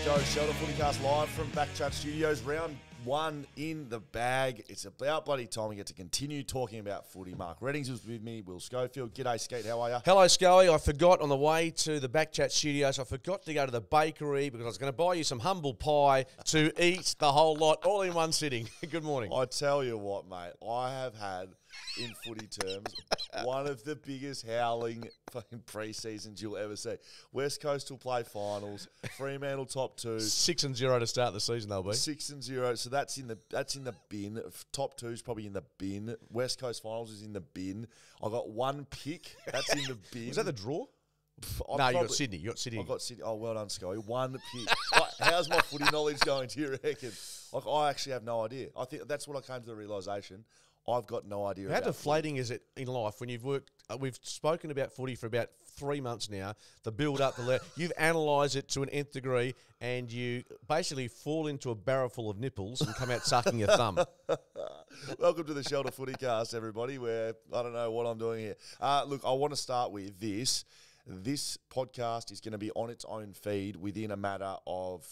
go. Shelter FootyCast live from BackChat Studios. Round one in the bag. It's about bloody time we get to continue talking about footy. Mark Reddings was with me. Will Schofield. G'day, Skate. How are you? Hello, Scully. I forgot on the way to the BackChat Studios, I forgot to go to the bakery because I was going to buy you some humble pie to eat the whole lot all in one sitting. Good morning. I tell you what, mate. I have had, in footy terms, one of the biggest howling fucking pre-seasons you'll ever see. West Coast will play finals. Fremantle top two. 6-0 to start the season, they'll be. 6-0. So that's in the bin. Top two's probably in the bin. West Coast finals is in the bin. I got one pick. That's in the bin. Was that the draw? You got Sydney. You got Sydney. I got Sydney. Oh, well done, Scully. One pick. How's my footy knowledge going, do you reckon? Like, I actually have no idea. I think that's what I came to the realisation. I've got no idea. How deflating is it in life when you've worked? We've spoken about footy for about 3 months now. The build-up, you've analysed it to an nth degree, and you basically fall into a barrel full of nipples and come out sucking your thumb. Welcome to the Shelter FootyCast, everybody, where I don't know what I'm doing here. Look, I want to start with this. This podcast is going to be on its own feed within a matter of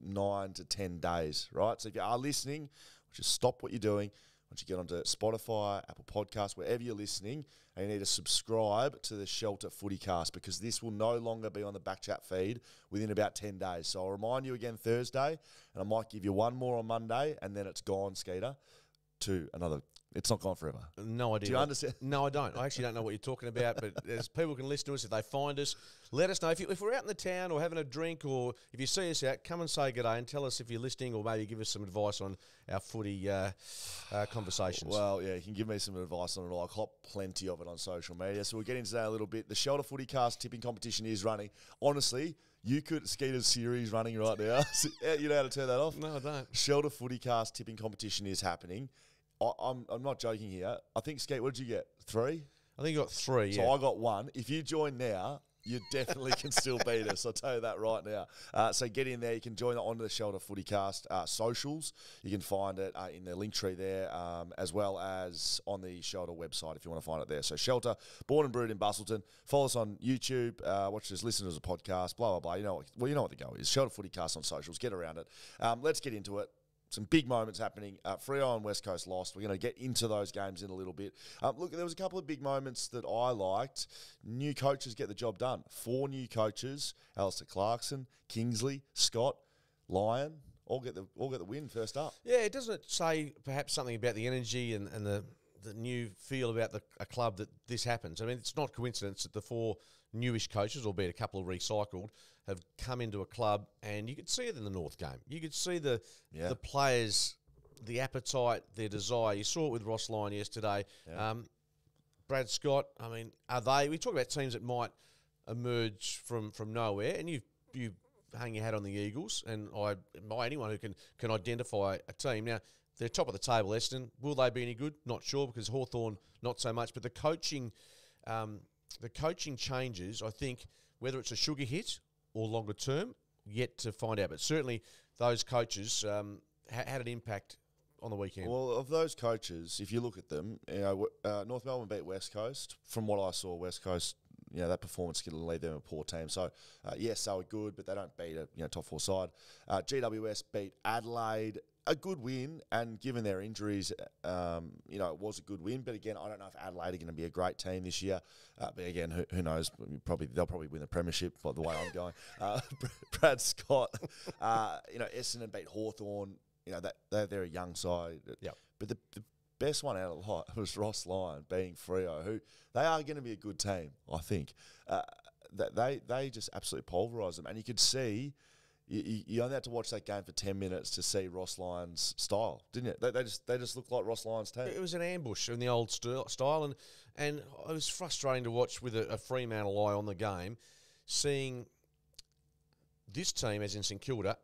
9 to 10 days, right? So if you are listening, just stop what you're doing. Once you get onto Spotify, Apple Podcasts, wherever you're listening, and you need to subscribe to the Shelter FootyCast because this will no longer be on the BackChat feed within about 10 days. So I'll remind you again Thursday, and I might give you one more on Monday, and then it's gone, Skeeter, to another. It's not gone forever. No idea. Do you understand? No, I don't. I actually don't know what you're talking about, but as people can listen to us, if they find us, let us know. If we're out in the town or having a drink or if you see us out, come and say g'day and tell us if you're listening or maybe give us some advice on our footy conversations. Well, yeah, you can give me some advice on it all. I've got plenty of it on social media. So we'll get into that a little bit. The Shelter FootyCast tipping competition is running. Honestly, you could Skeeter's series running right now. You know how to turn that off? No, I don't. Shelter FootyCast tipping competition is happening. I'm not joking here. I think, Skate, what did you get? 3? I think you got 3, So I got 1. If you join now, you definitely can still beat us. I'll tell you that right now. So get in there. You can join onto the Shelter FootyCast socials. You can find it in the link tree there, as well as on the Shelter website if you want to find it there. So Shelter, born and brewed in Busselton. Follow us on YouTube. Watch us, listen to us as a podcast, blah, blah, blah. You know what the go is. Shelter FootyCast on socials. Get around it. Let's get into it. Some big moments happening. Freo and West Coast lost. We're going to get into those games in a little bit. Look, there was a couple of big moments that I liked. New coaches get the job done. 4 new coaches: Alistair Clarkson, Kingsley, Scott, Lyon. All get the win first up. Yeah, it doesn't say perhaps something about the energy and the new feel about a club that this happens. I mean, it's not coincidence that the 4 newish coaches, albeit a couple of recycled, have come into a club, and you could see it in the North game. You could see the players, the appetite, their desire. You saw it with Ross Lyon yesterday. Yeah. Brad Scott, I mean, we talk about teams that might emerge from nowhere, and you hang your hat on the Eagles, and anyone who can identify a team. Now, they're top of the table, Essendon. Will they be any good? Not sure, because Hawthorn, not so much. But the coaching changes, I think, whether it's a sugar hit or longer term, yet to find out. But certainly those coaches had an impact on the weekend. Well, of those coaches, if you look at them, North Melbourne beat West Coast. From what I saw, West Coast, that performance could leave them a poor team. So, yes, they were good, but they don't beat a top 4 side. GWS beat Adelaide. A good win, and given their injuries, it was a good win. But again, I don't know if Adelaide are going to be a great team this year. But again, who knows? They'll probably win the premiership by the way I'm going. Brad Scott, Essendon beat Hawthorn. They're a young side. Yep. But the best one out of the lot was Ross Lyon being Freo, who they are going to be a good team. I think they just absolutely pulverised them, and you could see. You only had to watch that game for 10 minutes to see Ross Lyon's style, didn't you? They just looked like Ross Lyon's team. It was an ambush in the old style, and it was frustrating to watch with a Fremantle eye on the game, seeing this team, as in St Kilda,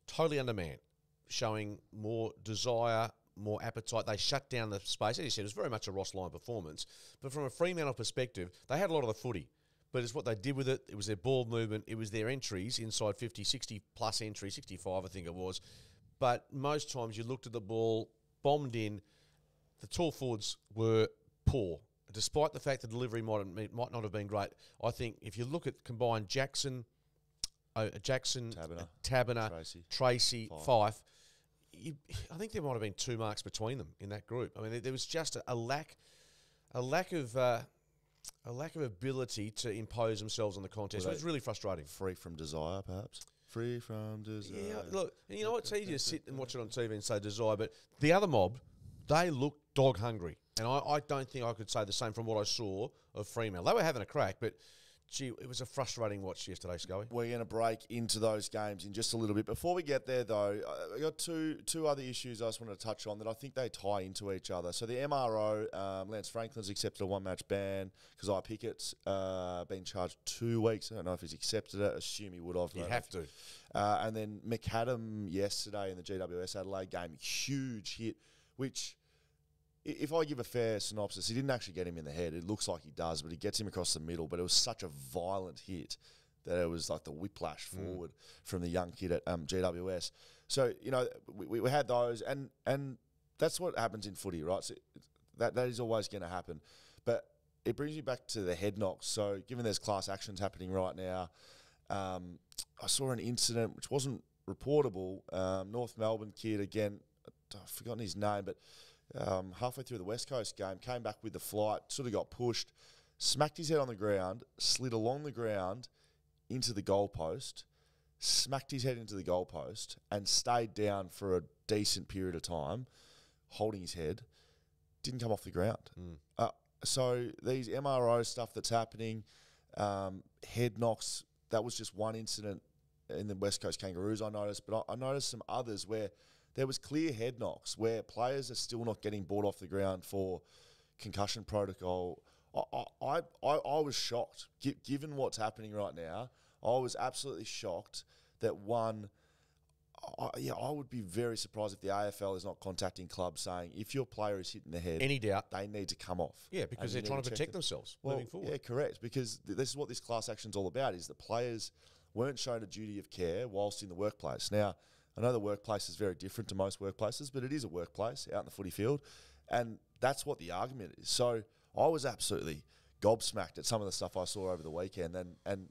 totally undermanned, showing more desire, more appetite. They shut down the space. As you said, it was very much a Ross Lyon performance. But from a Fremantle perspective, they had a lot of the footy. But it's what they did with it. It was their ball movement. It was their entries inside 50, 60-plus entries, 65 I think it was. But most times you looked at the ball, bombed in. The tall forwards were poor. Despite the fact the delivery might not have been great, I think if you look at combined Jackson, Jackson, Tabiner, Tabiner, Tracy, Fife. I think there might have been 2 marks between them in that group. I mean, there was just a lack of ability to impose themselves on the contest. It was really frustrating. Free from desire, perhaps. Free from desire. Yeah, look, and you know what? It's easy to sit and watch it on TV and say desire, but the other mob, they looked dog hungry. And I don't think I could say the same from what I saw of Fremantle. They were having a crack, but gee, it was a frustrating watch yesterday, Schoey. We're going to break into those games in just a little bit. Before we get there, though, I got two other issues I just wanted to touch on that I think they tie into each other. So the MRO, Lance Franklin's accepted a 1-match ban because Pickett's been charged 2 weeks. I don't know if he's accepted it. Assume he would have. You have to. And then McAdam yesterday in the GWS Adelaide game, huge hit, which... If I give a fair synopsis, he didn't actually get him in the head. It looks like he does, but he gets him across the middle. But it was such a violent hit that it was like the whiplash forward from the young kid at GWS. So, you know, we had those, and that's what happens in footy, right? So that is always going to happen. But it brings me back to the head knocks. So given there's class actions happening right now, I saw an incident which wasn't reportable. North Melbourne kid, again, I've forgotten his name, but... halfway through the West Coast game, came back with the flight, sort of got pushed, smacked his head on the ground, slid along the ground into the goalpost, smacked his head into the goalpost, and stayed down for a decent period of time, holding his head, didn't come off the ground. So these MRO stuff that's happening, head knocks, that was just one incident in the West Coast Kangaroos I noticed, but I noticed some others where there was clear head knocks where players are still not getting brought off the ground for concussion protocol. I was shocked. Given what's happening right now, I was absolutely shocked that I would be very surprised if the AFL is not contacting clubs saying if your player is hit in the head, any doubt, they need to come off. Yeah, because they're trying to protect themselves moving forward. Yeah, correct. Because this is what this class action's all about: is that players weren't shown a duty of care whilst in the workplace. Now, I know the workplace is very different to most workplaces, but it is a workplace out in the footy field, and that's what the argument is. So I was absolutely gobsmacked at some of the stuff I saw over the weekend, and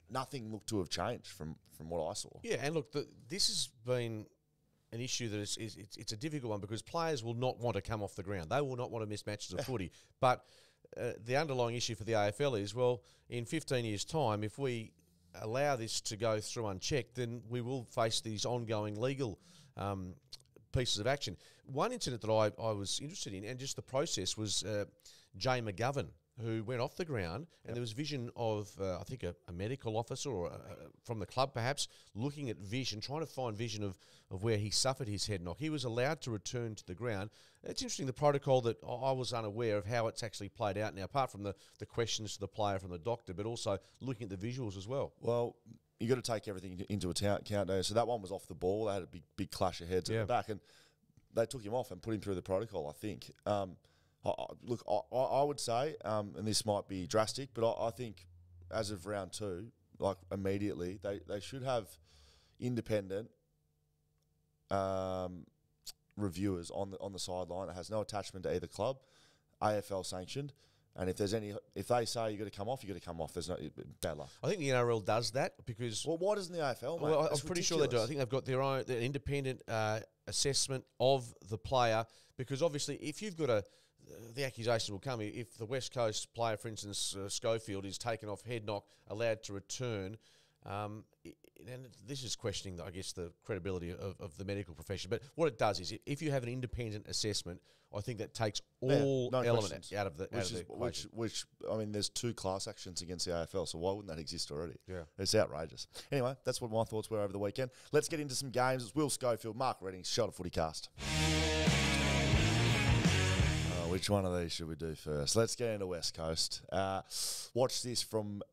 nothing looked to have changed from what I saw. Yeah, and look, this has been an issue that it's a difficult one because players will not want to come off the ground. They will not want to miss matches of footy. But the underlying issue for the AFL is, well, in 15 years' time, if we allow this to go through unchecked, then we will face these ongoing legal pieces of action. One incident that I was interested in, and just the process, was Jay McGovern, who went off the ground, and there was vision of, I think, a medical officer or from the club perhaps, looking at vision, trying to find vision of where he suffered his head knock. He was allowed to return to the ground. It's interesting, the protocol that I was unaware of how it's actually played out now, apart from the questions to the player from the doctor, but also looking at the visuals as well. Well, you got to take everything into account there. So that one was off the ball. They had a big clash of heads at the back, and they took him off and put him through the protocol, I think. Look, I would say, and this might be drastic, but I think as of round 2, like immediately, they should have independent reviewers on the sideline that has no attachment to either club, AFL sanctioned. And if they say you got to come off, you got to come off. There's no bad luck. I think the NRL does that because. Well, why doesn't the AFL? Mate? Well, I'm pretty sure they do. I think they've got their independent assessment of the player, because obviously, if you've got the accusation will come if the West Coast player, for instance, Schofield, is taken off head knock, allowed to return. And this is questioning, I guess, the credibility of the medical profession. But what it does is, if you have an independent assessment, I think that takes all element out of the equation. Which I mean, there's 2 class actions against the AFL, so why wouldn't that exist already? Yeah, it's outrageous. Anyway, that's what my thoughts were over the weekend. Let's get into some games. It's Will Schofield, Mark Redding, Shot of FootyCast. Which one of these should we do first? Let's get into West Coast. Watch this from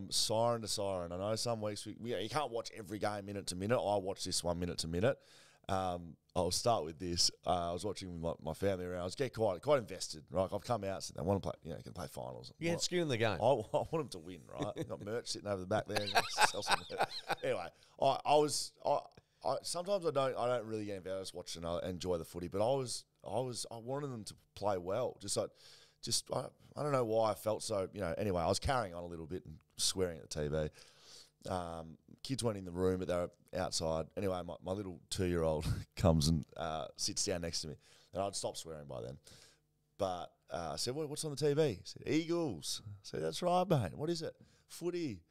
siren to siren. I know some weeks you can't watch every game minute to minute. I watch this one minute to minute. I'll start with this. I was watching with my family around. I was getting quite invested. Right, I've come out, so I want to play. Can play finals. Yeah, it's skin in the game. I want them to win. Right, got merch sitting over the back there. Sell some anyway, I sometimes I don't really get invested watching and enjoy the footy, but I wanted them to play well. I don't know why I felt so. Anyway, I was carrying on a little bit and swearing at the TV. Kids went in the room, but they were outside. Anyway, my little 2-year-old comes and sits down next to me. And I'd stopped swearing by then. But I said, what's on the TV? He said, Eagles. I said, that's right, mate. What is it? Footy.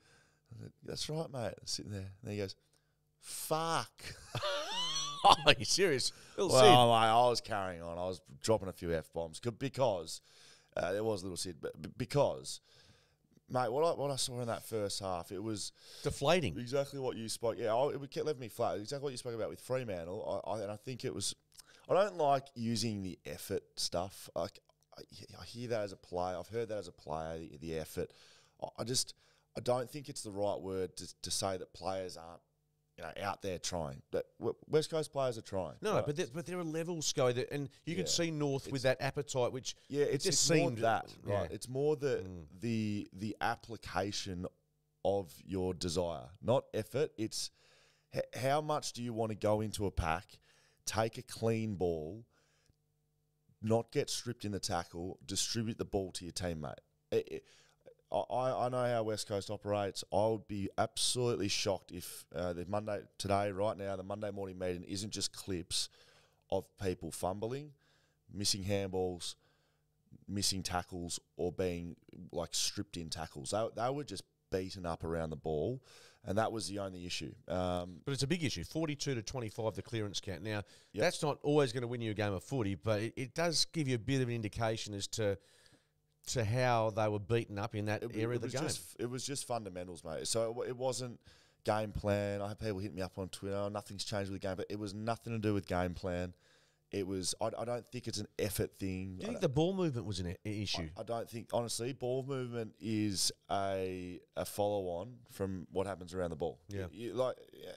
I said, that's right, mate. I'm sitting there. And he goes, fuck. Oh, are you serious? Well, mate, I was carrying on. I was dropping a few F-bombs because there was a little Sid, but because, mate, what I saw in that first half, it was deflating. Exactly what you spoke. Yeah, it kept leaving me flat. Exactly what you spoke about with Fremantle. And I think it was. I don't like using the effort stuff. I hear that as a player. I've heard that as a player. The effort. I don't think it's the right word to say that players aren't out there trying. That West Coast players are trying. No, right? but there are levels, Sco, and you can see North with that appetite, which it just seemed that right. Yeah. It's more the application of your desire, not effort. It's how much do you want to go into a pack, take a clean ball, not get stripped in the tackle, distribute the ball to your teammate. I know how West Coast operates. I would be absolutely shocked if the Monday morning meeting isn't just clips of people fumbling, missing handballs, missing tackles, or being like stripped in tackles. They were just beaten up around the ball, and that was the only issue. But it's a big issue, 42-25 the clearance count. Now, that's not always going to win you a game of footy, but it does give you a bit of an indication as to how they were beaten up in that area of the game. It was just fundamentals, mate. So it wasn't game plan. I had people hit me up on Twitter, nothing's changed with the game, but it was nothing to do with game plan. It was. I don't think it's an effort thing. Do you think the ball movement was an issue? I don't think, honestly, ball movement is a follow-on from what happens around the ball. Yeah.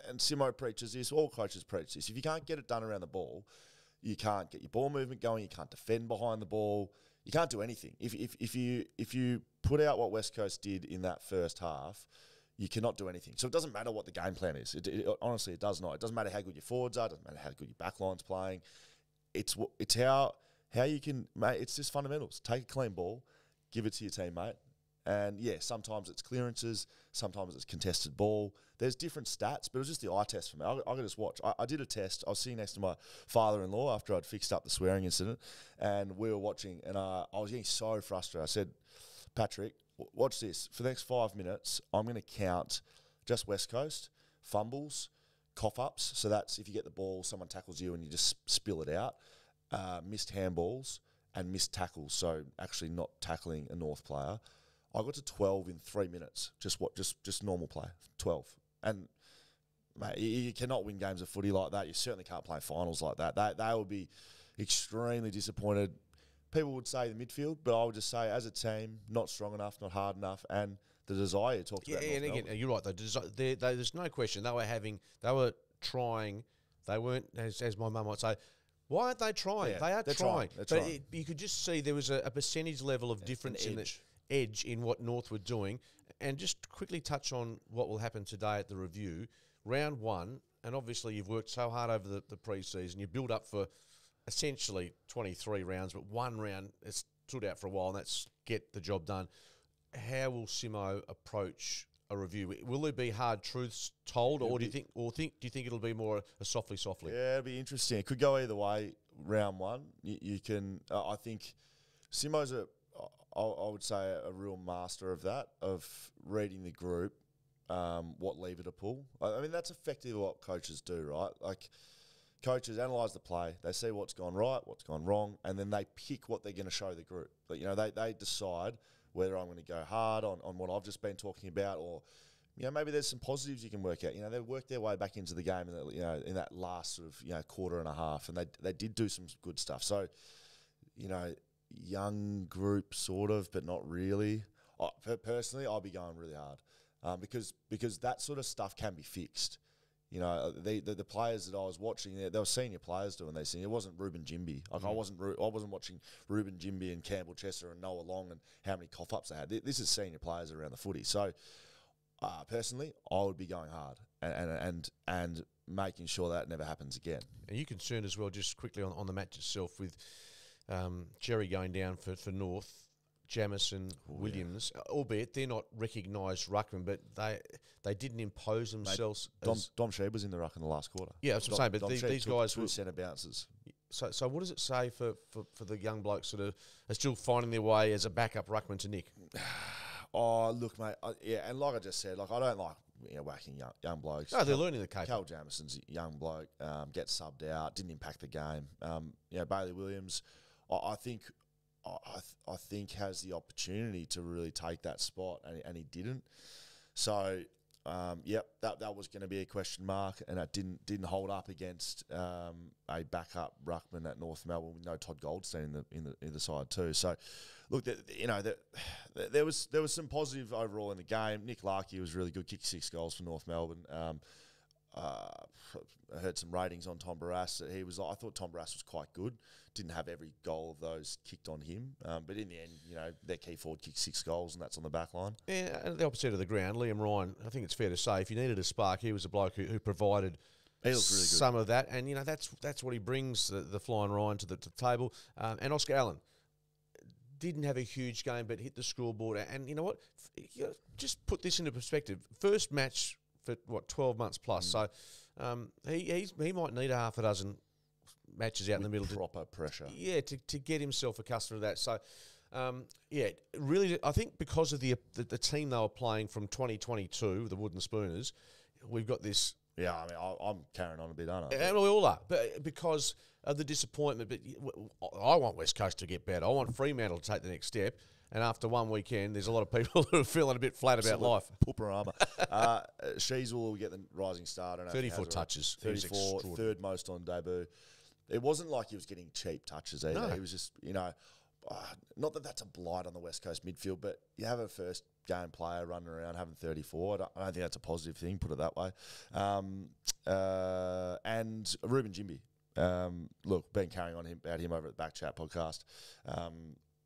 And Simo preaches this, all coaches preach this. If you can't get it done around the ball, you can't get your ball movement going, you can't defend behind the ball, you can't do anything. If you put out what West Coast did in that first half, you cannot do anything. So it doesn't matter what the game plan is. Honestly, it does not. It doesn't matter how good your forwards are. It doesn't matter how good your backline's playing. It's how you can, mate. It's just fundamentals. Take a clean ball, give it to your teammate, and sometimes it's clearances, sometimes it's contested ball. There's different stats, but it was just the eye test for me. I could just watch. I did a test. I was sitting next to my father-in-law after I'd fixed up the swearing incident, and we were watching, and I was getting so frustrated. I said, Patrick, watch this. For the next 5 minutes, I'm going to count just West Coast, fumbles, cough-ups. So that's if you get the ball, someone tackles you and you just spill it out. Missed handballs and missed tackles. So actually not tackling a North player. I got to 12 in 3 minutes. Just normal play, 12. And mate, you cannot win games of footy like that. You certainly can't play finals like that. They would be extremely disappointed. People would say the midfield, but I would just say as a team, not strong enough, not hard enough, and the desire you talked about. Yeah, and again, you're right. There's no question they were trying. They weren't, as my mum might say, why aren't they trying? Yeah, they're trying. They're but trying. You could just see there was a percentage level of difference in the edge in what North were doing. And just quickly touch on what will happen today at the review. Round one, and obviously you've worked so hard over the pre-season. You build up for essentially 23 rounds, but one round has stood out for a while, and that's get the job done. How will Simo approach a review? Will there be hard truths told, or do you think it'll be more a softly? Yeah, it'll be interesting. It could go either way. Round one, you can. I think Simo's I would say a real master of that, of reading the group, what lever to pull. I mean, that's effectively what coaches do, right? Like, coaches analyse the play, they see what's gone right, what's gone wrong, and then they pick what they're going to show the group. But, they decide whether I'm going to go hard on what I've just been talking about, or maybe there's some positives you can work out. They've worked their way back into the game in that last sort of quarter and a half, and they did do some good stuff. So, young group sort of, but not really. Personally, I'll be going really hard because that sort of stuff can be fixed. The players that I was watching, they were senior players doing these things. It wasn't Ruben Jimby. Like I wasn't watching Ruben Jimby and Campbell Chester and Noah Long and how many cough-ups they had. This is senior players around the footy. So personally, I would be going hard and making sure that never happens again. Are you concerned as well, just quickly on the match itself, with Jerry going down for North? Jamison, Williams, albeit they're not recognised ruckmen, but they didn't impose themselves. Dom Sheed was in the ruck in the last quarter. Yeah, that's what I'm saying. But these guys were 2 centre bounces. So what does it say for the young blokes that are still finding their way as a backup ruckman to Nick? Oh, look, mate. And like I just said, like I don't like whacking young blokes. No, they're learning the cape. Cal Jamison's a young bloke, gets subbed out, didn't impact the game. Bailey Williams, I think has the opportunity to really take that spot, and he didn't. So. That was going to be a question mark, and it didn't hold up against a backup ruckman at North Melbourne with no Todd Goldstein in the side too. So, look, there was some positive overall in the game. Nick Larkey was really good, kicked 6 goals for North Melbourne. I heard some ratings on Tom Barrass that I thought Tom Barrass was quite good. Didn't have every goal of those kicked on him, but in the end, their key forward kicked 6 goals, and that's on the back line. Yeah, and the opposite of the ground, Liam Ryan. I think it's fair to say, if you needed a spark, he was a bloke who provided some of that, and that's what he brings, the flying Ryan to the table. And Oscar Allen didn't have a huge game, but hit the scoreboard. And you know what? Just put this into perspective. First match for 12 months plus. So he might need a half a dozen matches out in the middle. Proper pressure. Yeah, to get himself accustomed to that. So, really, I think because of the team they were playing from 2022, the Wooden Spooners, we've got this. Yeah, I mean, I'm carrying on a bit, aren't I? And we all are, but because of the disappointment. But I want West Coast to get better. I want Fremantle to take the next step. And after one weekend, there's a lot of people who are feeling a bit flat about life. Pooperama. Shees will get the rising star. 34 touches. 34, third most on debut. It wasn't like he was getting cheap touches either. No. He was just, not that that's a blight on the West Coast midfield, but you have a first game player running around having 34. I don't think that's a positive thing, put it that way. And Ruben Jimby. Look, been carrying on about him over at the BackChat podcast.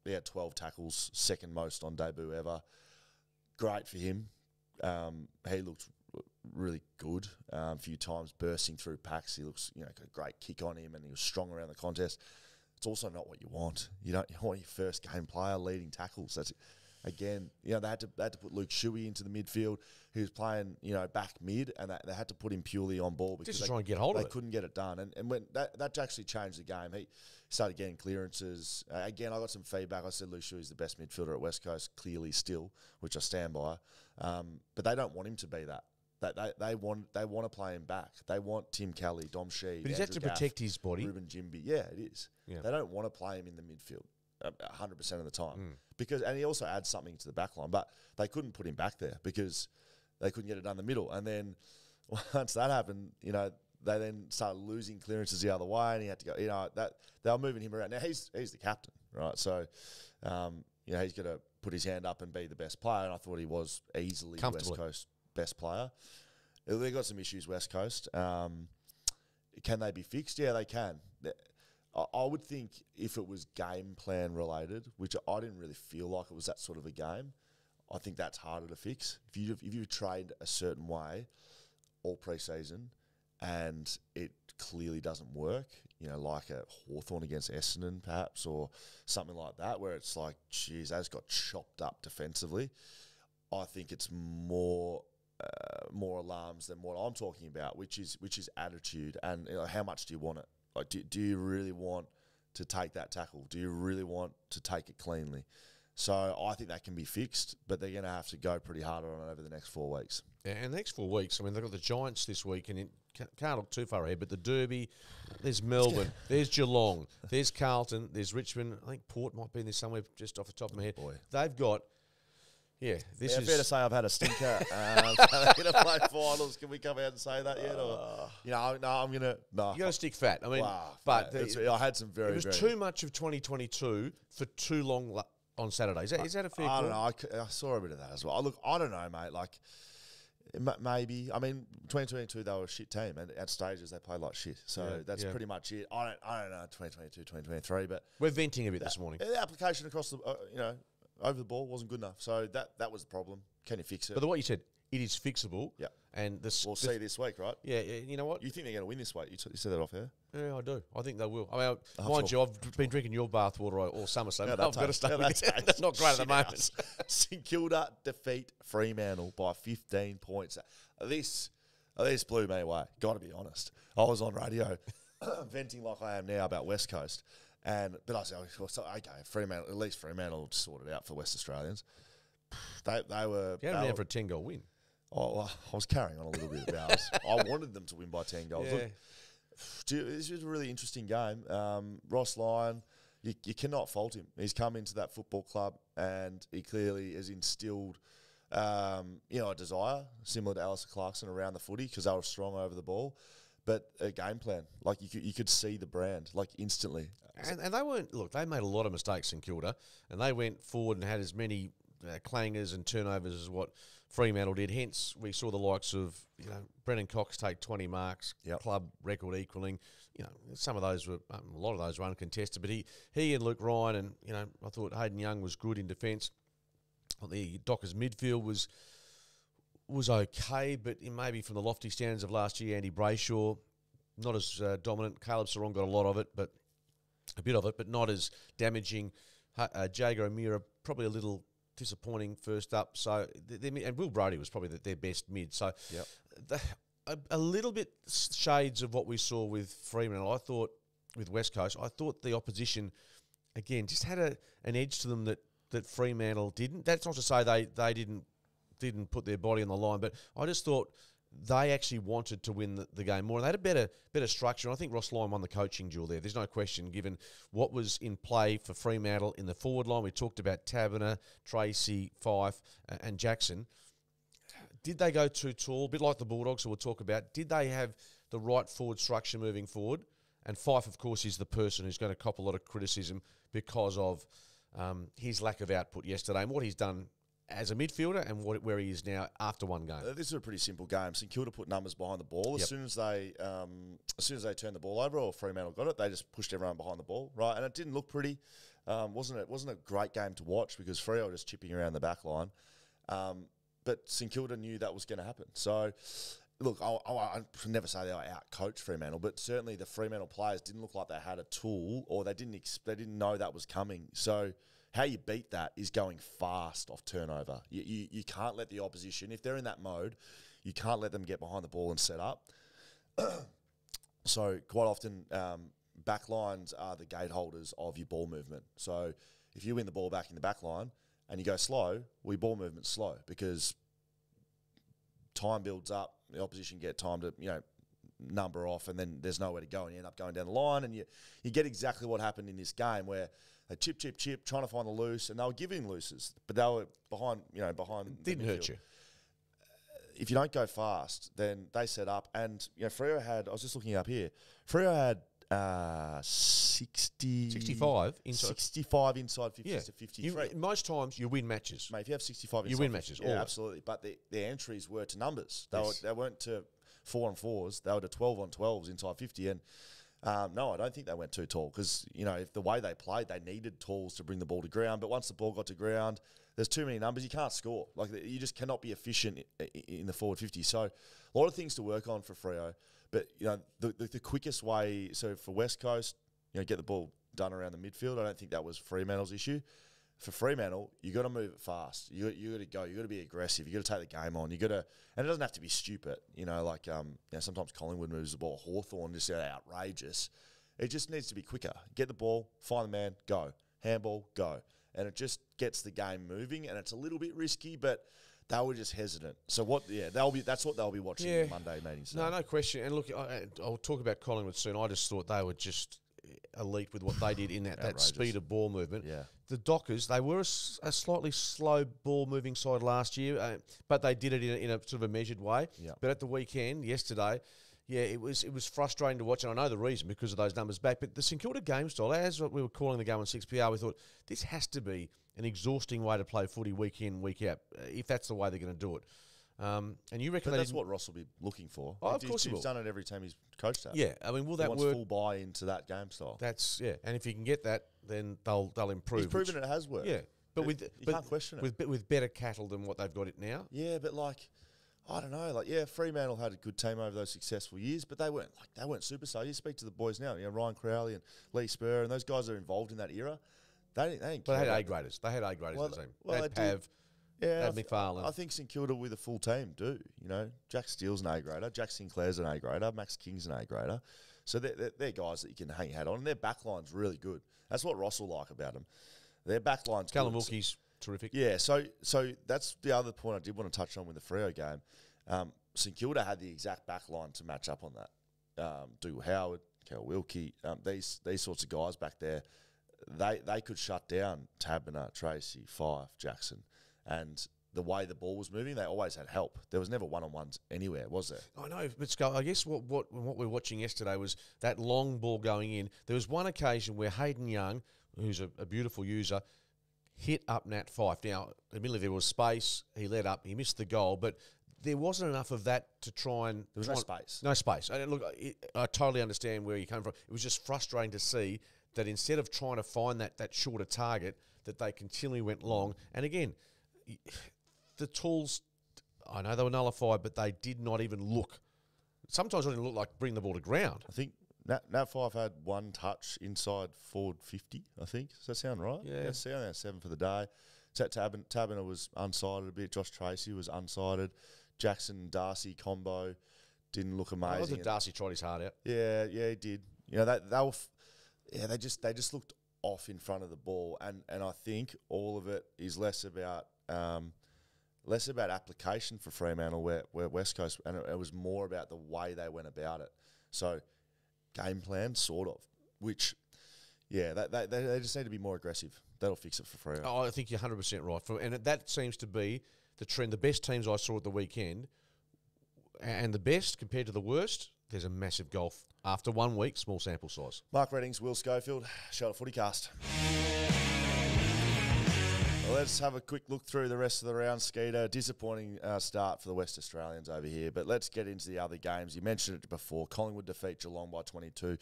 He had 12 tackles, second most on debut ever. Great for him. He looked really good. A few times bursting through packs. He looks, got a great kick on him, and he was strong around the contest. It's also not what you want. You want your first game player leading tackles. That's again, they had to put Luke Shuey into the midfield, who was playing, back mid, and they had to put him purely on ball because just trying to get hold of it. They couldn't get it done, and when that actually changed the game. He started getting clearances. Again, I got some feedback. I said Luke Shuey's the best midfielder at West Coast, clearly still, which I stand by. But they don't want him to be that. They want to play him back. They want Tim Kelly, Dom Sheed, but he's had to protect his body. Ruben Jimby, yeah, it is. Yeah. They don't want to play him in the midfield 100% of the time and he also adds something to the back line. But they couldn't put him back there because they couldn't get it down the middle. And then once that happened, they then started losing clearances the other way, and he had to go. That they were moving him around. Now he's the captain, right? So he's got to put his hand up and be the best player. And I thought he was easily West Coast best player. They got some issues, West Coast. Can they be fixed? Yeah, they can. I would think if it was game plan related, which I didn't really feel like it was that sort of a game, I think that's harder to fix. If you trained a certain way all pre-season and it clearly doesn't work, like a Hawthorn against Essendon perhaps, or something like that, where it's like, geez, they just got chopped up defensively, I think it's more alarms than what I'm talking about, which is attitude and how much do you want it? Like, do you really want to take that tackle? Do you really want to take it cleanly? So I think that can be fixed, but they're going to have to go pretty hard on it over the next 4 weeks. Yeah, and the next 4 weeks, I mean, they've got the Giants this week, and can't look too far ahead, but the Derby, there's Melbourne, there's Geelong, there's Carlton, there's Richmond. I think Port might be in there somewhere just off the top of my head. Boy. They've got... Yeah, this is fair to say I've had a stinker. So they're going to play finals. Can we come out and say that yet? Or, no, I'm going to... No. You got to stick fat. I mean, but I had some very... It was too much of 2022 for too long on Saturday. Is that a fair call? I don't know. I saw a bit of that as well. Look, I don't know, mate. Like, maybe... I mean, 2022, they were a shit team, and at stages, they played like shit. So that's pretty much it. I don't know 2022, 2023, but... We're venting a bit this morning. The application across the... over the ball wasn't good enough. So that was the problem. Can you fix it? But what you said, it is fixable. Yeah. And We'll see this week, right? Yeah, you know what? You think they're going to win this week? You said that off here. Yeah, I do. I think they will. I mean, mind you, I've been drinking your bathwater all summer, so I've got to stay with it. That's not great at the moment. St Kilda defeat Fremantle by 15 points. This blew me away. Got to be honest. I was on radio venting like I am now about West Coast, but I said, okay, Fremantle. At least Fremantle will sort it out for West Australians. They were. You had them down for a 10-goal win. Oh, well, I was carrying on a little bit about us. I wanted them to win by 10 goals. Yeah. Look, this was a really interesting game. Ross Lyon, you cannot fault him. He's come into that football club and he clearly has instilled, a desire similar to Alistair Clarkson around the footy because they were strong over the ball, but a game plan. Like you could see the brand like instantly. And they weren't. Look, they made a lot of mistakes in Kilda, and they went forward and had as many clangers and turnovers as what Fremantle did. Hence, we saw the likes of Brennan Cox take 20 marks, club record equaling. Some of those were a lot of those were uncontested. But he and Luke Ryan and I thought Hayden Young was good in defence. The Dockers midfield was okay, but maybe from the lofty standards of last year, Andy Brayshaw not as dominant. Caleb Sarong got a bit of it, but not as damaging. Jago O'Meara probably a little disappointing first up. So and Will Brodie was probably their best mid. So a little bit shades of what we saw with Fremantle. I thought with West Coast, I thought the opposition again just had an edge to them that Fremantle didn't. That's not to say they didn't put their body on the line, but I just thought they actually wanted to win the game more, and they had a better structure. And I think Ross Lyon won the coaching duel there. There's no question, given what was in play for Fremantle in the forward line. We talked about Taberner, Tracy, Fife, and Jackson. Did they go too tall? A bit like the Bulldogs, who we'll talk about. Did they have the right forward structure moving forward? And Fife, of course, is the person who's going to cop a lot of criticism because of his lack of output yesterday and what he's done as a midfielder and where he is now after one game. This is a pretty simple game. St Kilda put numbers behind the ball. As soon as they turned the ball over or Fremantle got it, they just pushed everyone behind the ball, right? And it didn't look pretty. Wasn't a great game to watch because Freo just chipping around the back line. But St Kilda knew that was going to happen. So, look, I never say they were out-coached Fremantle, but certainly the Fremantle players didn't look like they had a tool or they didn't know that was coming. So how you beat that is going fast off turnover. You can't let the opposition, if they're in that mode, you can't let them get behind the ball and set up. So quite often, back lines are the gate holders of your ball movement. So if you win the ball back in the back line and you go slow, your ball movement's slow because time builds up, the opposition get time to, number off, and then there's nowhere to go, and you end up going down the line, and you get exactly what happened in this game where they chip, trying to find the loose, and they were giving looses, but they were behind. Didn't hurt you. If you don't go fast, then they set up, and Freo had. I was just looking up here. Freo had 65 inside 50s to 53. Most times you win matches. Mate, if you have 65 inside, you win matches. Yeah, absolutely. But their entries were to numbers. They weren't to 4-on-4s. They were to 12-on-12s inside 50. And no, I don't think they went too tall because, if the way they played, they needed talls to bring the ball to ground. But once the ball got to ground, there's too many numbers. You can't score. Like, you just cannot be efficient in the forward 50. So a lot of things to work on for Freo. But, the quickest way, so for West Coast, get the ball done around the midfield. I don't think that was Fremantle's issue. For Fremantle, you got to move it fast. You got to go. You got to be aggressive. You got to take the game on. You got to, and it doesn't have to be stupid. Sometimes Collingwood moves the ball. Hawthorn just outrageous. It just needs to be quicker. Get the ball, find the man, go. Handball, go. And it just gets the game moving. And it's a little bit risky, but they were just hesitant. So that's what they'll be watching in the Monday meetings. So. No question. And look, I'll talk about Collingwood soon. I just thought they were just elite with what they did in that speed of ball movement. Yeah. The Dockers, they were a slightly slow ball moving side last year, but they did it in a sort of a measured way. Yeah. But at the weekend, yesterday, it was frustrating to watch, and I know the reason because of those numbers back. But the St Kilda game style, as we were calling the game on 6PR, we thought this has to be an exhausting way to play footy week in, week out, if that's the way they're going to do it. And you reckon that's what Ross will be looking for. Oh, of course he will. He's done it every time he's coached that. Yeah, I mean, will he that wants work? Full buy into that game style. And if you can get that, then they'll improve. He's proven it has worked. Yeah, but you can't question it. With better cattle than what they've got it now. Yeah, but I don't know. Fremantle had a good team over those successful years, but they weren't superstars. You speak to the boys now, Ryan Crowley and Lee Spur, and those guys are involved in that era. They didn't But care they had about A-graders. They had A-graders in the team. well, they had they did. Pav, Yeah, had McFarlane. I think St Kilda with a full team do. Jack Steele's an A-grader, Jack Sinclair's an A-grader, Max King's an A-grader. So they're guys that you can hang your hat on, and their backline's really good. That's what Ross will like about them. Their backline's Callum good. Wilkie's terrific. Yeah, so that's the other point I did want to touch on with the Freo game. St Kilda had the exact backline to match up on that. Dougal Howard, Cal Wilkie, these sorts of guys back there, they could shut down Tabiner, Tracy, Fife, Jackson, and the way the ball was moving, they always had help. There was never one-on-ones anywhere, was there? I know, but Scott, I guess what we were watching yesterday was that long ball going in. There was one occasion where Hayden Young, who's a beautiful user, hit up Nat Fife. Now, admittedly, there was space. He let up. He missed the goal, but there wasn't enough of that to try and... There was no space. No space. And look, I totally understand where you came from. It was just frustrating to see that instead of trying to find that shorter target, that they continually went long. And again, the tools, I know they were nullified, but they did not even look. Sometimes it didn't look like bring the ball to ground. I think Nat Fife had one touch inside forward 50, I think. Does that sound right? Yeah. That's 7 for the day. Tabiner was unsighted a bit. Josh Tracy was unsighted. Jackson Darcy combo didn't look amazing. I thought Darcy tried his heart out. Yeah, he did. They just looked off in front of the ball, and I think all of it is less about application for Fremantle, where West Coast, and it was more about the way they went about it. So game plan, sort of, which, they just need to be more aggressive. That'll fix it for Freo. Oh, I think you're 100% right. And that seems to be the trend. The best teams I saw at the weekend, and the best compared to the worst, there's a massive gulf after 1 week, small sample size. Mark Reddings, Will Schofield, show at FootyCast. Well, let's have a quick look through the rest of the round, Skeeter. Disappointing start for the West Australians over here, but let's get into the other games. You mentioned it before. Collingwood defeat Geelong by 22.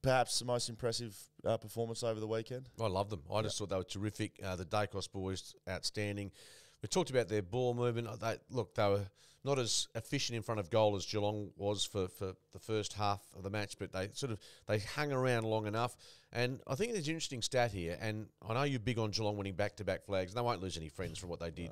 Perhaps the most impressive performance over the weekend? I love them. I just thought they were terrific. The Dacos boys, outstanding. We talked about their ball movement. They were not as efficient in front of goal as Geelong was for the first half of the match, but they hung around long enough. And I think there's an interesting stat here, and I know you're big on Geelong winning back-to-back flags, and they won't lose any friends from what they did.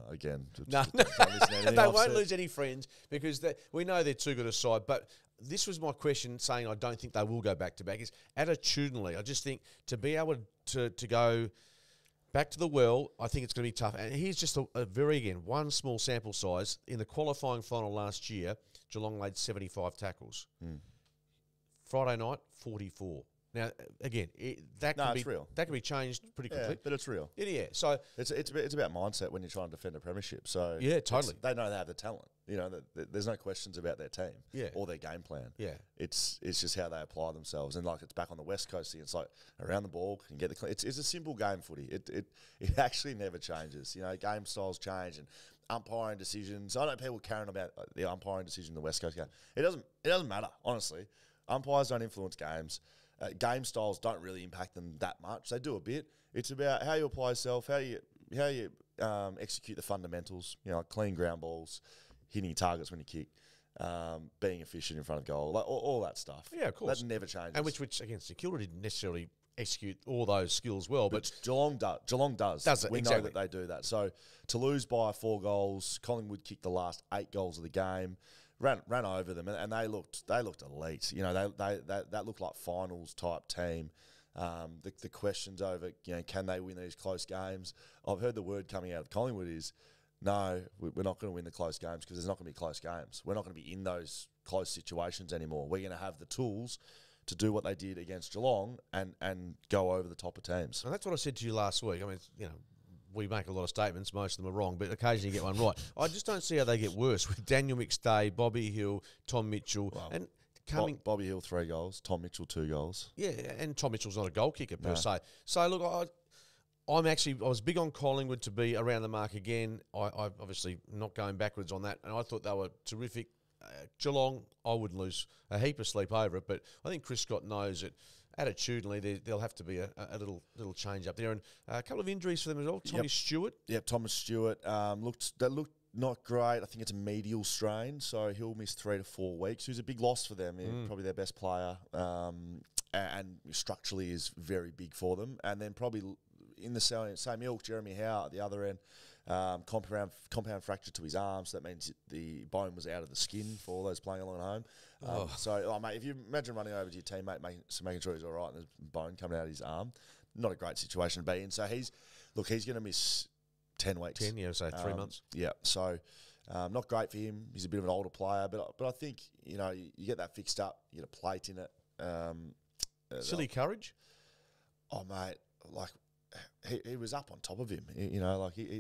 No, they won't lose any friends because we know they're too good a side. But this was my question, saying I don't think they will go back-to-back, is attitudinally. I just think to be able to go back to the well, I think it's going to be tough. And here's just one small sample size. In the qualifying final last year, Geelong laid 75 tackles. Friday night, 44. Now, again, it's real. That can be changed pretty quickly. But it's real. Yeah. So it's about mindset when you're trying to defend a premiership. So yeah, totally. They know they have the talent. There's no questions about their team or their game plan. Yeah. It's just how they apply themselves. And it's back on the West Coast thing. It's like around the ball and get the. It's a simple game, footy. It actually never changes. Game styles change and umpiring decisions. I know people caring about the umpiring decision in the West Coast game. It doesn't matter, honestly. Umpires don't influence games. Game styles don't really impact them that much. They do a bit. It's about how you apply yourself, how you execute the fundamentals. Like clean ground balls, hitting targets when you kick, being efficient in front of goal, like all that stuff. Yeah, of course. That never changes. And which against St Kilda didn't necessarily execute all those skills well, but Geelong does. Does it? We exactly. know that they do that. So to lose by 4 goals, Collingwood kicked the last 8 goals of the game. Ran over them, and they looked elite. That looked like finals type team. The questions over, can they win these close games? I've heard the word coming out of Collingwood is, no, we're not going to win the close games because there's not going to be close games. We're not going to be in those close situations anymore. We're going to have the tools to do what they did against Geelong and go over the top of teams. And that's what I said to you last week. I mean, we make a lot of statements. Most of them are wrong, but occasionally you get one right. I just don't see how they get worse with Daniel McStay, Bobby Hill, Tom Mitchell, and coming. Bobby Hill 3 goals, Tom Mitchell 2 goals. Yeah, and Tom Mitchell's not a goal kicker per se. So look, I was big on Collingwood to be around the mark again. I obviously not going backwards on that, and I thought they were terrific. Geelong, I wouldn't lose a heap of sleep over it, but I think Chris Scott knows that. Attitudinally, there'll have to be a little change up there, and a couple of injuries for them as well. Tommy Stewart. Yep, Thomas Stewart looked not great. I think it's a medial strain, so he'll miss 3 to 4 weeks. He's a big loss for them. He's probably their best player, and structurally is very big for them. And then probably in the same ilk, Jeremy Howe at the other end, compound fracture to his arm, so that means the bone was out of the skin for all those playing along at home. So, mate, if you imagine running over to your teammate, making sure he's all right, and there's bone coming out of his arm, not a great situation to be in. So he's going to miss 10 weeks. 10, yeah, so 3 months. Yeah, so not great for him. He's a bit of an older player, but I think, you get that fixed up, you get a plate in it. Silly courage? Oh, mate, like, he was up on top of him.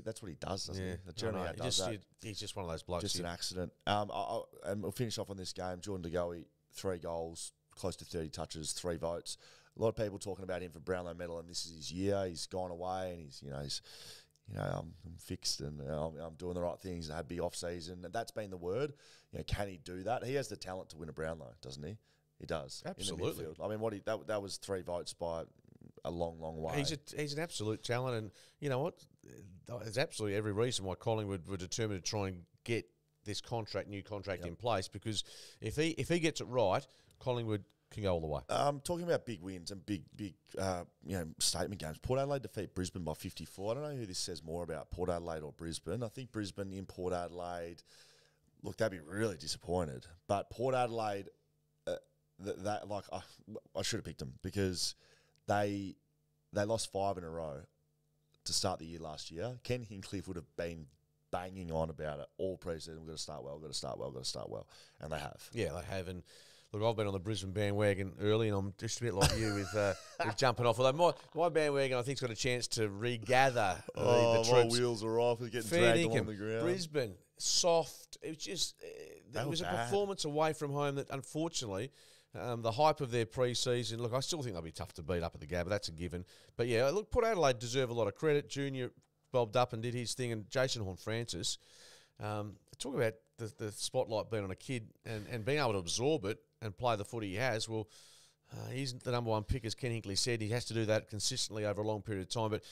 That's what he does, doesn't he? Jeremy does that. He's just one of those blokes. Just an accident. And we'll finish off on this game. Jordan De Goey, 3 goals, close to 30 touches, 3 votes. A lot of people talking about him for Brownlow medal, and this is his year. He's gone away, and he's I'm fixed, and I'm doing the right things. I had a big off season, and that's been the word. Can he do that? He has the talent to win a Brownlow, doesn't he? He does. Absolutely. In the midfield. I mean, that was 3 votes by a long, long way. He's an absolute talent, and you know what? There's absolutely every reason why Collingwood were determined to try and get this new contract in place, because if he gets it right, Collingwood can go all the way. Talking about big wins and big statement games. Port Adelaide defeat Brisbane by 54. I don't know who this says more about, Port Adelaide or Brisbane. I think Brisbane in Port Adelaide, look, they'd be really disappointed. But Port Adelaide, I should have picked them because they lost 5 in a row to start the year last year. Ken Hincliffe would have been banging on about it all pre-season. We've got to start well. And they have. Yeah, they have. And look, I've been on the Brisbane bandwagon early, and I'm just a bit like you with jumping off. Although my bandwagon, I think, has got a chance to regather the troops. My wheels are off. We're getting dragged along the ground. Brisbane, soft. It was just it was a performance away from home that, unfortunately, the hype of their pre-season, look, I still think they'll be tough to beat up at the Gabba. That's a given. But, yeah, look, Port Adelaide deserve a lot of credit. Junior bobbed up and did his thing, and Jason Horne-Francis, talk about the spotlight being on a kid and being able to absorb it and play the footy he has. Well, he's the number 1 pick, as Ken Hinkley said. He has to do that consistently over a long period of time. But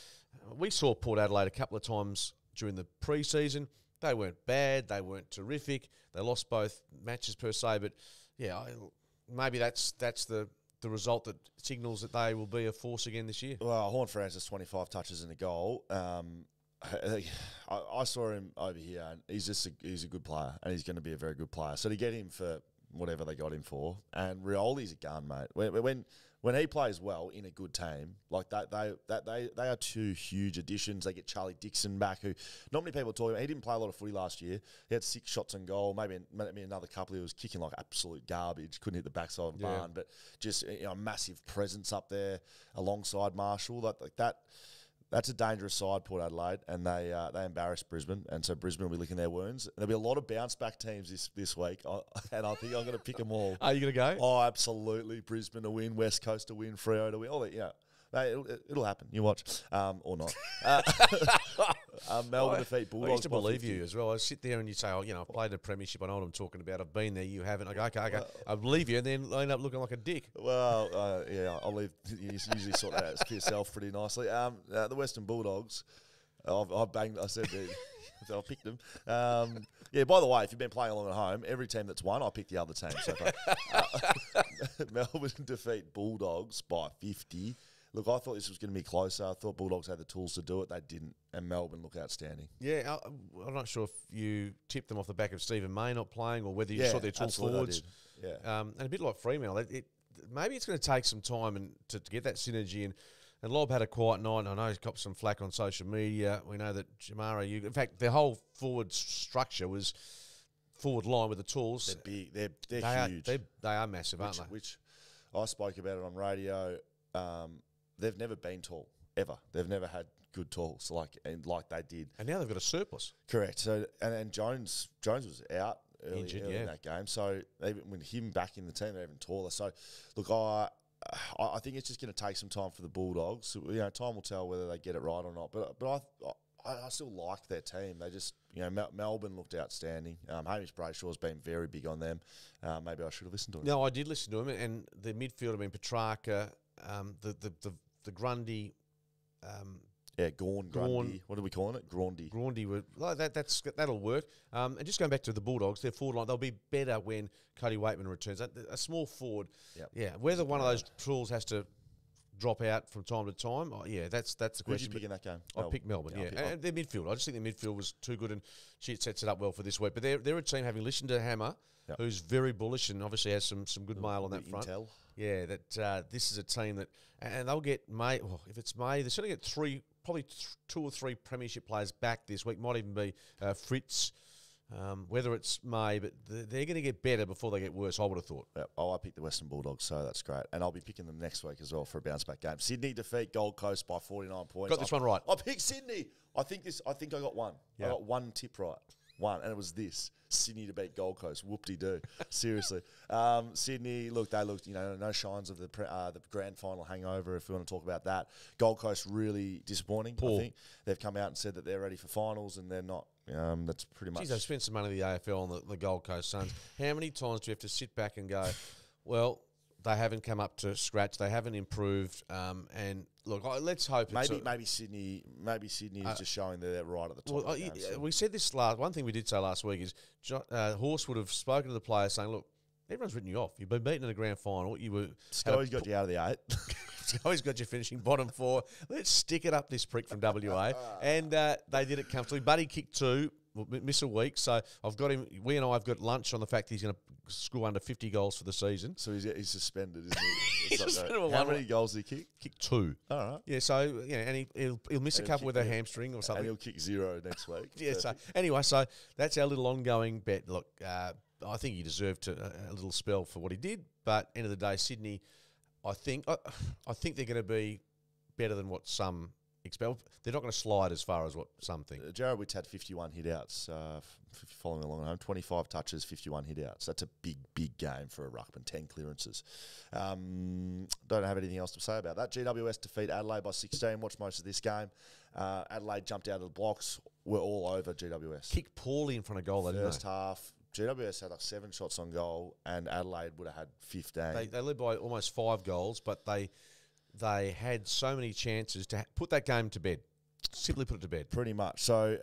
we saw Port Adelaide a couple of times during the pre-season. They weren't bad. They weren't terrific. They lost both matches per se. But, yeah, maybe that's the result that signals that they will be a force again this year. Well, Horne-Francis, 25 touches and a goal. I saw him over here, and he's a good player, and he's going to be a very good player. So to get him for whatever they got him for, and Rioli's a gun, mate. When he plays well in a good team, like that, they are 2 huge additions. They get Charlie Dixon back, who not many people talk about. He didn't play a lot of footy last year. He had 6 shots on goal, maybe another couple. He was kicking like absolute garbage, couldn't hit the backside of the barn, but just a massive presence up there alongside Marshall. Like that. That's a dangerous side, Port Adelaide, and they embarrassed Brisbane, and so Brisbane will be licking their wounds. There'll be a lot of bounce-back teams this week, and I think I'm going to pick them all. Are you going to go? Oh, absolutely. Brisbane to win, West Coast to win, Freo to win. All that, it'll happen. You watch, or not. Melbourne defeat Bulldogs. I used to believe you as well. I sit there and you say, I've played the premiership. I know what I'm talking about. I've been there. You haven't. I go, okay. I believe you, and then I end up looking like a dick. Well, I'll leave. You usually sort that out for yourself pretty nicely. The Western Bulldogs, I've banged. I said I picked them. By the way, if you've been playing along at home, every team that's won, I picked the other team. So Melbourne defeat Bulldogs by 50. Look, I thought this was going to be closer. I thought Bulldogs had the tools to do it. They didn't. And Melbourne look outstanding. Yeah, I'm not sure if you tipped them off the back of Stephen May not playing or whether you saw their tall forwards. Yeah. And a bit like Fremantle, maybe it's going to take some time and to get that synergy. And Lob had a quiet night. And I know he's got some flack on social media. We know that Jamara, in fact, their whole forward structure was forward line with the tools. They're big. They're huge. They are massive, aren't they? Which I spoke about it on radio. They've never been tall, ever. They've never had good talls like they did. And now they've got a surplus. Correct. So and Jones was out early in that game. So even with him back in the team, they're even taller. So look, I think it's just going to take some time for the Bulldogs. Time will tell whether they get it right or not. But I still like their team. They just Melbourne looked outstanding. Hamish Brayshaw's been very big on them. Maybe I should have listened to him. No, I did listen to him, and the midfield have been Petrarca, the Grundy, Yeah, Grundy. What are we calling it? Grundy. Grundy, that'll work. And just going back to the Bulldogs, their forward line, they'll be better when Cody Waitman returns. A small forward, whether one of those tools has to drop out from time to time, that's the question. Who'd you pick in that game? I picked Melbourne, and their midfield. I just think their midfield was too good, and it sets it up well for this week. But they're a team, having listened to Hammer, who's very bullish and obviously has some good mail on that front. Intel. Yeah, that this is a team that, and they'll get May. Well, if it's May, they're going to get probably 2 or 3 premiership players back this week. Might even be Fritz. Whether it's May, but they're going to get better before they get worse, I would have thought. Yeah. Oh, I picked the Western Bulldogs, so that's great. And I'll be picking them next week as well for a bounce-back game. Sydney defeat Gold Coast by 49 points. Got this one right. I picked Sydney. I think I got one. I got one tip right. One, and it was this. Sydney to beat Gold Coast. Whoop-de-doo. Seriously. Sydney, they looked, no signs of the grand final hangover, if we want to talk about that. Gold Coast really disappointing, I think. They've come out and said that they're ready for finals, and they're not. That's pretty much. Geez, they've spent some money in the AFL on the Gold Coast Suns. How many times do you have to sit back and go, well, they haven't come up to scratch. They haven't improved. And look, let's hope. Maybe Sydney is just showing they're right at the top. Well, we said this one thing we did say last week is Horse would have spoken to the players saying, look, everyone's written you off. You've been beaten in a grand final. Schoey's got you out of the 8. Schoey's got you finishing bottom 4. Let's stick it up this prick from WA. And they did it comfortably. Buddy kicked 2. Miss a week, so I've got him. We and I have got lunch on the fact that he's going to score under 50 goals for the season. So he's suspended, isn't he? He's suspended. How many goals did he kick? Kicked 2. All right. Yeah. So and he'll miss a couple with a hamstring or something. And he'll kick 0 next week. Yeah. So anyway, that's our little ongoing bet. Look, I think he deserved a little spell for what he did, but end of the day, Sydney, I think they're going to be better than what some expel. They're not going to slide as far as what some think. Jared Witt's had 51 hit-outs, following along at home. 25 touches, 51 hit-outs. That's a big game for a ruckman. 10 clearances. Don't have anything else to say about that. GWS defeat Adelaide by 16. Watched most of this game. Adelaide jumped out of the blocks. We're all over GWS. Kicked poorly in front of goal, didn't they? First half. GWS had 7 shots on goal, and Adelaide would have had 15. They led by almost 5 goals, but they had so many chances to put that game to bed. Simply put it to bed. Pretty much. So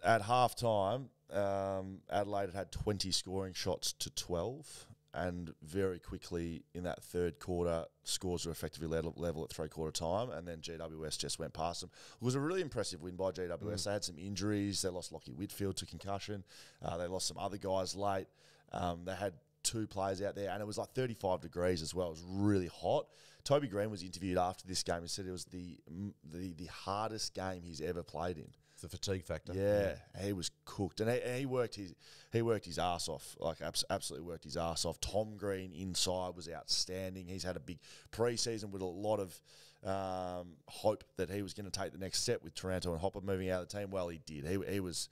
at half time, Adelaide had 20 scoring shots to 12, and very quickly in that third quarter, scores were effectively level at three-quarter time, and then GWS just went past them. It was a really impressive win by GWS. They had some injuries. They lost Lockie Whitfield to concussion. They lost some other guys late. They had 2 players out there, and it was like 35 degrees as well. It was really hot. Toby Green was interviewed after this game and said it was the hardest game he's ever played in. The fatigue factor. Yeah, he was cooked, and he worked his ass off, like absolutely worked his ass off. Tom Green inside was outstanding. He's had a big pre-season with a lot of hope that he was going to take the next step with Taranto and Hopper moving out of the team. Well, he did. He was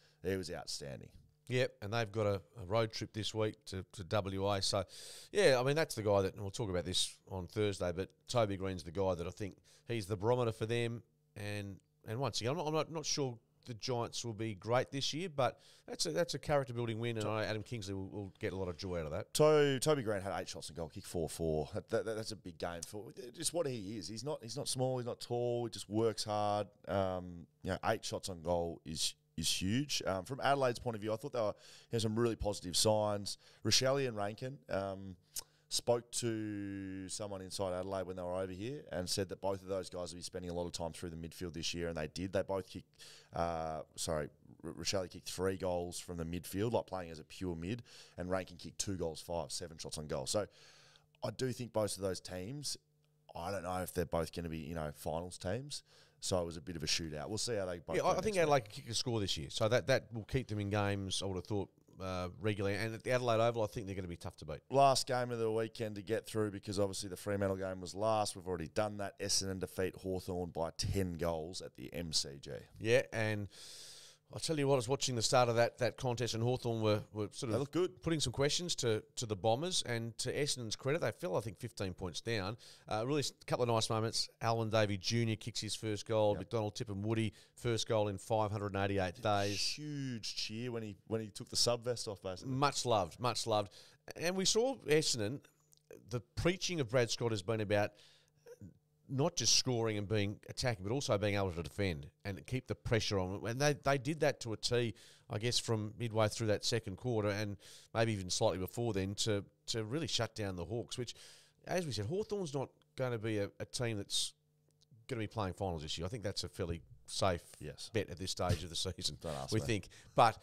outstanding. Yep, and they've got a road trip this week to WA. So, yeah, I mean, that's the guy that, and we'll talk about this on Thursday, but Toby Green's the guy that I think he's the barometer for them. And once again, I'm not sure the Giants will be great this year, but that's a character-building win, and I know Adam Kingsley will get a lot of joy out of that. Toby Green had 8 shots and goal, kicked 4-4. That's a big game for just what he is. He's not small, he's not tall, he just works hard. 8 shots on goal is huge. From Adelaide's point of view, I thought there were some really positive signs. Rochelle and Rankin spoke to someone inside Adelaide when they were over here and said that both of those guys will be spending a lot of time through the midfield this year, and they did. They both kicked, Rochelle kicked 3 goals from the midfield, like playing as a pure mid, and Rankin kicked 2 goals, 7 shots on goal. So I do think both of those teams, I don't know if they're both going to be, finals teams. So it was a bit of a shootout. We'll see how they both. Yeah, I think Adelaide can kick a score this year, so that will keep them in games. I would have thought regularly, and at the Adelaide Oval, I think they're going to be tough to beat. Last game of the weekend to get through, because obviously the Fremantle game was last. We've already done that. Essendon defeat Hawthorn by 10 goals at the MCG. Yeah, and I'll tell you what, I was watching the start of that contest, and Hawthorn were sort of good, putting some questions to the Bombers, and to Essendon's credit, they fell, I think, 15 points down. Really, a couple of nice moments. Alwyn Davey Jr. kicks his first goal. Yep. McDonald Tippin Woody, first goal in 588 days. Huge cheer when he took the sub-vest off, basically. Much loved. And we saw Essendon, the preaching of Brad Scott has been about not just scoring and being attacking, but also being able to defend and keep the pressure on. And they did that to a T, I guess, from midway through that second quarter and maybe even slightly before then to really shut down the Hawks, which, as we said, Hawthorn's not going to be a team that's going to be playing finals this year. I think that's a fairly safe bet at this stage of the season, we think. But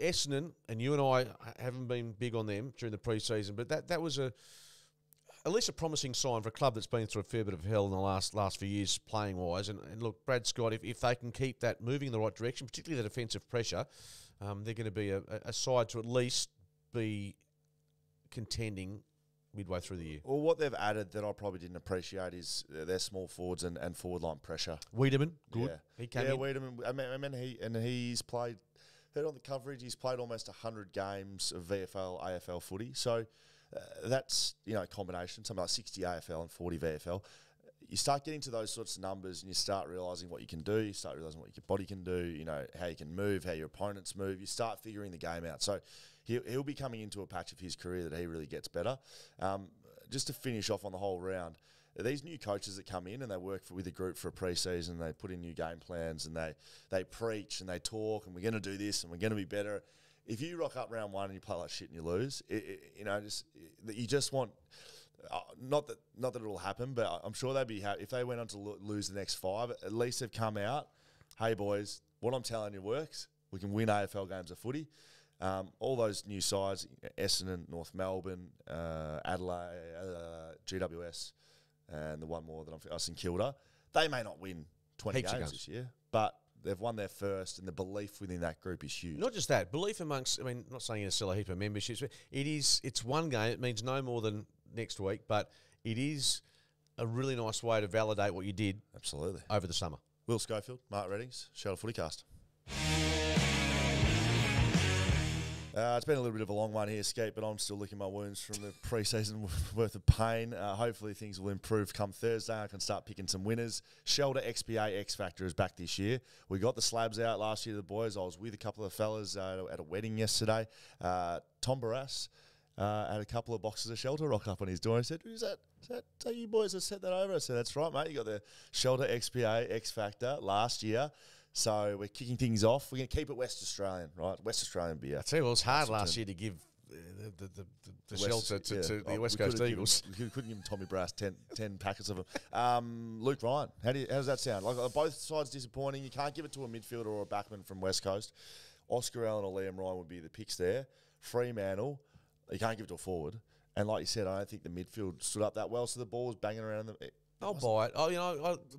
Essendon, and you and I haven't been big on them during the pre-season, but that was at least a promising sign for a club that's been through a fair bit of hell in the last few years playing-wise. And look, Brad Scott, if they can keep that moving in the right direction, particularly the defensive pressure, they're going to be a side to at least be contending midway through the year. Well, what they've added that I probably didn't appreciate is their small forwards and forward line pressure. Wiedemann, good. Yeah. He came in. Wiedemann. I mean, he's played. Heard on the coverage, he's played almost 100 games of VFL, AFL footy. So that's a combination, something like 60 AFL and 40 VFL. You start getting to those sorts of numbers, and you start realising what you can do. You start realising what your body can do. How you can move, how your opponents move. You start figuring the game out. So he'll be coming into a patch of his career that he really gets better. Just to finish off on the whole round, these new coaches that come in and they work with a group for a pre-season, they put in new game plans and they preach and they talk and we're going to do this and we're going to be better. If you rock up round one and you play like shit and you lose, you just want not that it will happen, but I'm sure they'd be happy if they went on to lose the next 5. At least they've come out. Hey boys, what I'm telling you works. We can win AFL games of footy. All those new sides, Essendon, North Melbourne, Adelaide, GWS, and the one more that St Kilda, they may not win 20 games this year, but they've won their first, and the belief within that group is huge. Not just that, belief amongst, I'm not saying you're going to sell a heap of memberships, but it's one game. It means no more than next week, but it is a really nice way to validate what you did over the summer. Will Schofield, Mark Reddings, Shelter FootyCast. It's been a little bit of a long one here, Skeet, but I'm still licking my wounds from the pre-season worth of pain. Hopefully things will improve come Thursday. I can start picking some winners. Shelter XPA X Factor is back this year. We got the slabs out last year, the boys. I was with a couple of fellas at a wedding yesterday. Tom Barras had a couple of boxes of Shelter rock up on his door. I said, "Who's that? Is that you boys that sent that over?" I said, "That's right, mate. You got the Shelter XPA X Factor last year." So we're kicking things off. We're going to keep it West Australian, right? West Australian beer. I tell you, it was hard last year to give the Shelter to the West Coast Eagles. We couldn't give Tommy Brass 10 packets of them. Luke Ryan, how does that sound? Like both sides disappointing. You can't give it to a midfielder or a backman from West Coast. Oscar Allen or Liam Ryan would be the picks there. Fremantle, you can't give it to a forward. And like you said, I don't think the midfield stood up that well, so the ball was banging around them. I'll buy it.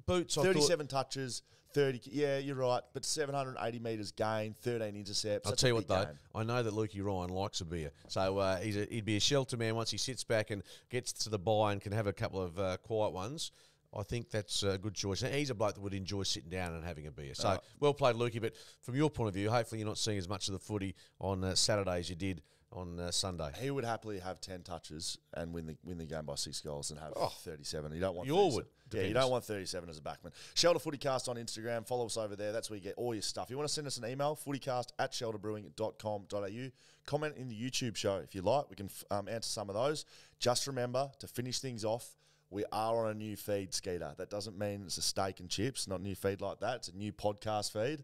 Boots. 37 touches. 30, yeah, you're right, but 780 metres gain, 13 intercepts. I'll tell you what, though, I know that Lukey Ryan likes a beer, so he'd be a Shelter man once he sits back and gets to the bye and can have a couple of quiet ones. I think that's a good choice. And he's a bloke that would enjoy sitting down and having a beer. So, well played, Lukey, but from your point of view, hopefully you're not seeing as much of the footy on Saturday as you did on Sunday. He would happily have 10 touches and win the game by 6 goals and have 37. You don't want. You all would. Yeah, you don't want 37 as a backman. Shelter FootyCast on Instagram. Follow us over there. That's where you get all your stuff. You want to send us an email, footycast@shelterbrewing.com.au. Comment in the YouTube show if you like. We can answer some of those. Just remember, to finish things off, we are on a new feed, Skeeter. That doesn't mean it's a steak and chips, not a new feed like that. It's a new podcast feed.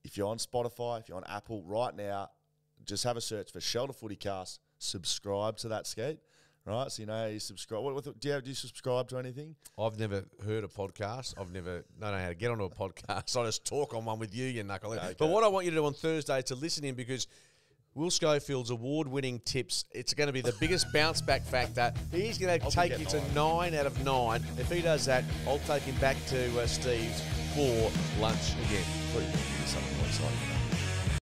If you're on Spotify, if you're on Apple right now, just have a search for Shelter FootyCast. Subscribe to that, Skeet. Right, so you know how you subscribe. Do you subscribe to anything? I've never heard a podcast. I've never known how to get onto a podcast. I just talk on one with you knucklehead. Okay. But what I want you to do on Thursday is to listen in, because Will Schofield's award-winning tips, it's going to be the biggest bounce-back factor. He's going to take you to 9 out of 9. If he does that, I'll take him back to Steve's for lunch again. Something more exciting.